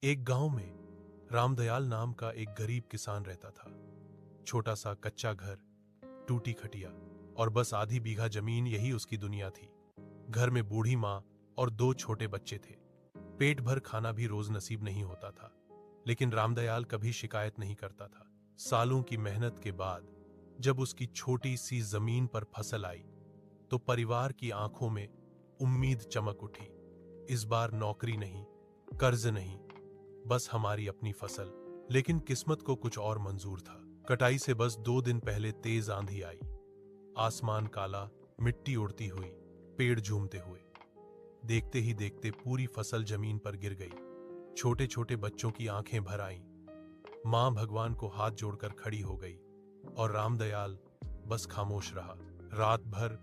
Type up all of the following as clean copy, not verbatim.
एक गांव में रामदयाल नाम का एक गरीब किसान रहता था। छोटा सा कच्चा घर, टूटी खटिया और बस आधी बीघा जमीन, यही उसकी दुनिया थी। घर में बूढ़ी माँ और 2 छोटे बच्चे थे। पेट भर खाना भी रोज नसीब नहीं होता था, लेकिन रामदयाल कभी शिकायत नहीं करता था। सालों की मेहनत के बाद जब उसकी छोटी सी जमीन पर फसल आई तो परिवार की आंखों में उम्मीद चमक उठी। इस बार नौकरी नहीं, कर्ज नहीं, बस हमारी अपनी फसल। लेकिन किस्मत को कुछ और मंजूर था। कटाई से बस 2 दिन पहले तेज आंधी आई। आसमान काला, मिट्टी उड़ती हुई, पेड़ झूमते हुए। देखते ही देखते पूरी फसल जमीन पर गिर गई। छोटे छोटे बच्चों की आंखें भर आईं। मां भगवान को हाथ जोड़कर खड़ी हो गई और रामदयाल बस खामोश रहा। रात भर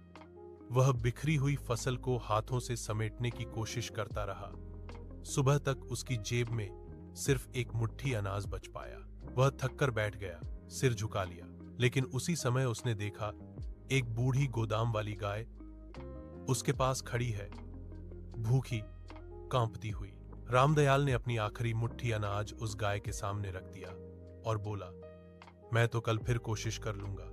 वह बिखरी हुई फसल को हाथों से समेटने की कोशिश करता रहा। सुबह तक उसकी जेब में सिर्फ एक मुट्ठी अनाज बच पाया। वह थककर बैठ गया, सिर झुका लिया। लेकिन उसी समय उसने देखा, एक बूढ़ी गोदाम वाली गाय उसके पास खड़ी है, भूखी, कांपती हुई। रामदयाल ने अपनी आखिरी मुट्ठी अनाज उस गाय के सामने रख दिया और बोला, मैं तो कल फिर कोशिश कर लूंगा,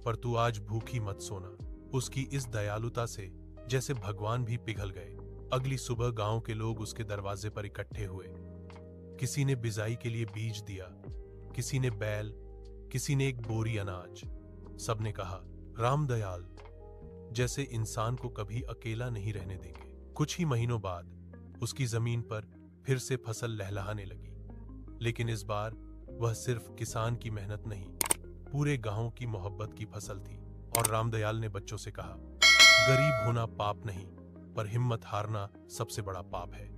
पर तू आज भूखी मत सोना। उसकी इस दयालुता से जैसे भगवान भी पिघल गए। अगली सुबह गांव के लोग उसके दरवाजे पर इकट्ठे हुए। किसी ने बिजाई के लिए बीज दिया, किसी ने बैल, किसी ने एक बोरी अनाज। सबने कहा, रामदयाल जैसे इंसान को कभी अकेला नहीं रहने देंगे। कुछ ही महीनों बाद उसकी जमीन पर फिर से फसल लहलहाने लगी। लेकिन इस बार वह सिर्फ किसान की मेहनत नहीं, पूरे गांव की मोहब्बत की फसल थी। और रामदयाल ने बच्चों से कहा, गरीब होना पाप नहीं, पर हिम्मत हारना सबसे बड़ा पाप है।